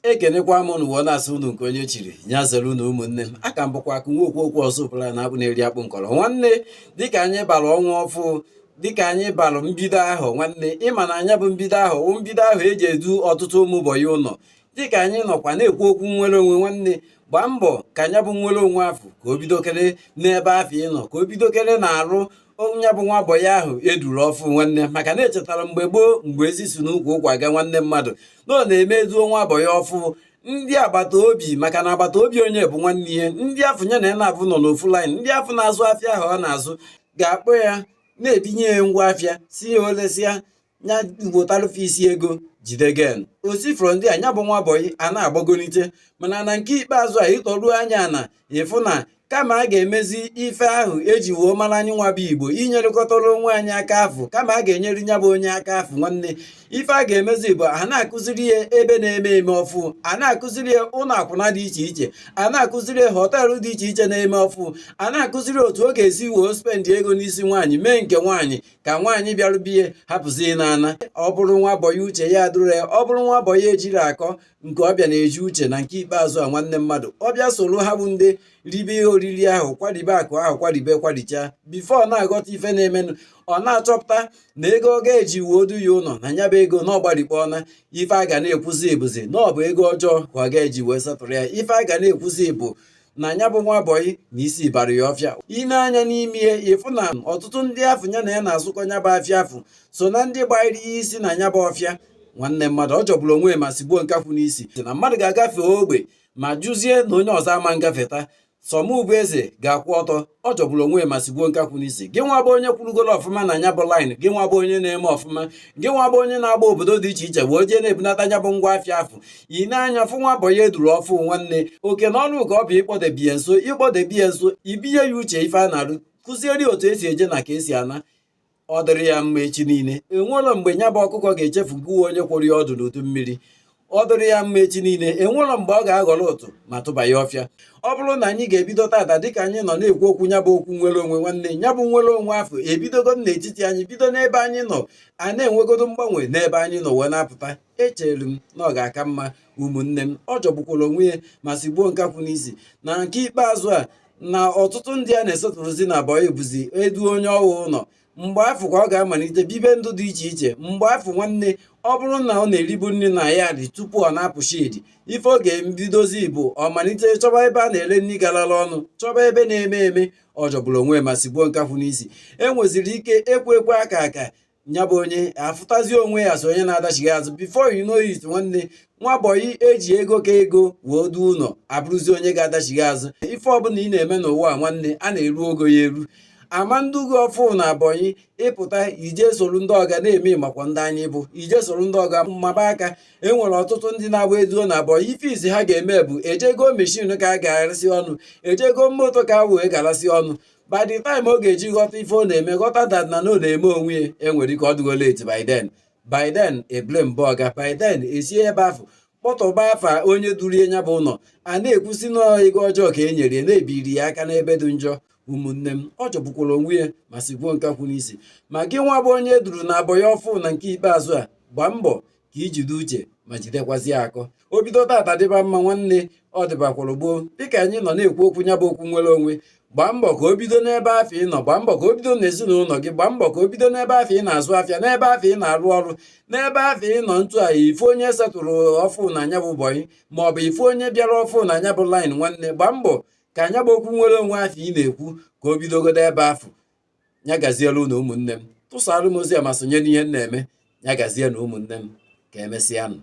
Ekenekwa m unu wee na-asị unu nke onye chiri ya zere unu ụmụnne m. Aka m bụkwa akụ nwa okwu ọzọ pụla na abụ na-eri akpụ nkọrọ nwanne. Dịka anyị bara ọnwa ọfụ, dịka anyị bara mbido ahụ nwanne, ịma na anya bụ mbido ahụ eji edu ọtụtụ ụmụ bọyị ụlọ. Dịka anyị nọkwa na-ekwu okwu nwere onwe nwanne, gbaa mbọ ka anya bụ nwere onwe afọ ka o bidokere n'ebe afọ ịnọ, ka o bidokere na-arụ onye bụ nwa bọyị ahụ eduru ọfụ nwanne. Maka na echetara mgbe gboo, mgbe ezi si n'ukwu ụkwa aga nwanne mmadụ na ọ na-eme eduo nwa bọyị ọfụ. Ndị agbata obi, maka na agbata obi onye bụ nwanne ihe, ndị afọ ya na ya na-abụ nọ n'ofu laịn, ndị afọ na-azụ afịa ahụ ọ na-azụ ga-akpọ ya na-ebinye ya ngwa afịa, si ya olesịa nya igbotalụfe isi ego jide gen osifụrụ ndị a nya bụ nwa bọyị a na-agbagolite. Mana na nke ikpeazụ a ịtọruo anya na ịfụ na kama a ga-emezi ife ahụ eji woo mara anyị nwa bụ Igbo inyerịkọtara onwe anyị aka afụ, kama a ga-enyere nya bụ onye aka afụ nwanne, ife a ga-emezi bụ a na-akụziri ya ebe na-eme eme ọfụ, a na-akụziri ya ụlọ akwụna dị iche iche, a na-akụziri ya họteelụ dị iche iche na-eme ọfụ, a na-akụziri otu ọ ga-esi woo spendị ego n'isi nwaanyị mee nke nwaanyị ka nwaanyị bịarụ biye hapụzi n'ana. Ọ bụrụ nwa bọyị uche ya adụrụ ya, ọ bụrụ nwa bọyị ejiri akọ nke ọbịa na-eji uche na nke ikpeazụ a nwanne mmadụ ọbịa soro ha bụ ndị ribe ihe oriri ahụ, kwaribe akụ ahụ, kwaribe kwarichaa bifo ọ na-aghọta ife na-emenụ. Ọ na-achọpụta na ego ọ ga-eji wodu ya ụlọ na nya bụ ego na ọgbarikpọna ife a ga na-ekwuzi ebuzi na ọ bụ ego ọjọọ ka ọ ga-eji wee satụrụ ya. Ife a ga na-ekwuzi bụ na nya bụ nwa bọyị na isi bara ya ọfịa. Ine anya n'ime ihe ịfụ na ọtụtụ ndị afọ ya na ya na-azụkọ nya bụ afịa afụ so na ndị gbanyere ihe isi na nya bụ ọfịa nwanne mmadụ. Ọ jọgburu onwe ma sigbuo nkafụ n'isi na mmadụ ga-agafe ogbe ma jụzie na onye ọzọ ama ngafeta Sọmụbụ eze ga-akwụ ọtọ. Ọ jọgburu onwe ma sigbuo nkakwụ n'isi. Gị nwa bụ onye kwurugoro ọfụma na nya bụ laịn, gị nwa bụ onye na-eme ọfụma, gị nwa bụ onye na-agba obodo dị iche iche wee jee na-ebunata nya bụ ngwa afịa afụ. Ị na-anya fụ nwa bọyị eduru ọfụ nwanne, oke na ọnụ ka ọ bụ ịkpọdebie nso, ịkpọdebie nso ibinye ya uche ife a na-arụ, kụzieri otu esi eje na ka esi ana. Ọ dịrị ya mma echi niile. Enwere mgbe nya bụ ọkụkọ ga-echefu nkuwe onye kwụrụ ya ọdụ n'udu mmiri. Ọ dịrị ya mma echi niile. Enwere mgbe ọ ga-aghọrọ ụtụ ma tụba ya ọfịa. Ọ bụrụ na anyị ga-ebido tata dịka anyị nọ na-ekwu okwu nya bụ okwu nwere onwe nwanne, nya bụ nwere onwe afọ ebidogo n'etiti anyị, bido n'ebe anyị nọ a na-enwegodo mgbanwe n'ebe anyị nọ wee na-apụta. Echere m na ọ ga-aka mma ụmụnne m. Ọ jọgbukwara onwe ya ma sigbuo nkakwụ n'isi. Na nke ikpeazụ a na ọtụtụ ndị a na-esotụrụzi na bọyị bụzi edu onye ọwụ ụlọ. Mgbe afọ ka ọ ga-amalite bibe ndụ dị iche iche. Mgbe afọ nwanne, ọ bụrụ na ọ na-eribu nri na ya dị tupu ọ na-apụ shedi, ife ọ ga-ebidozi bụ ọ malite chọba ebe a na-ere nri garala ọnụ, chọba ebe na-eme eme. Ọ jọgburu onwe ma sigbuo nkakwụ n'isi. Enweziri ike ekwe aka nya bụ onye afụtazi onwe ya so onye na-adachighị azụ. Before you know it nwanne, nwa bọyị eji ego ka ego wee du ụlọ abụrụzi onye ga-adachighị azụ. Ife ọbụla ị na-eme n'ụwa nwanne, a na-eru ogo ya eru. Ama ndugu ọfụ na bọyị ịpụta ije soro ndị ọga na-eme makwa ndị anyị bụ ije soro ndị ọga mmaba aka. Enwere ọtụtụ ndị na-agba eduo na bọyị. Ife izi ha ga-eme bụ ejego meshin ka a ga-arasị ọnụ, ejego moto ka a wee garasị ọnụ. By the time ọ ga-eji ghọta ife ọ na-eme, ghọta dat na ọ na-eme onwe ya, enwere ike ọ dịgo late by then eblem bụ ọga. By then esie ebe afọ kpọtọba afa onye durie nya bụ ụlọ, a na-ekwusi n'ego ọjọọ ka e nyere na-ebiri ya aka n'ebe dị njọ. Ụmụnne m, ọ jọgbukwara onwe ya ma sigbuo nkakwụ n'isi. Ma gị nwa bụ onye duru na abọyị ọfụ na nke ikpeazụ a, gbaa mbọ ka ijide uche ma jidekwazie akọ. O bido tata dịba mma nwanne, ọ dịbakwara gboo. Dịka anyị nọ na-ekwu okwu nya bụ okwu nwere onwe, gbaa mbọ ka o bido n'ebe afọ ị nọ, gbaa mbọ ka o bido n'ezinụlọ gị, gbaa mbọ ka o bido n'ebe afọ ị na-azụ afịa, n'ebe afọ ị na-arụ ọrụ, n'ebe afọ ị nọ ntụ ahụ ife onye setụrụ ọfụ na anya bụ bọyị maọbụ ife onye bịara ọfụ na anya bụ laịn nwanne. Gbaa mbọ ka anya bụ okwu nwere onwe afọ ị na-ekwu ka o bidogodo ebe afọ. Ya gaziela unu ụmụnne m. Tụsara m ozi a ma sonye n'ihe m na-eme. Ya gazie na ụmụnne m. Ka emesịanụ.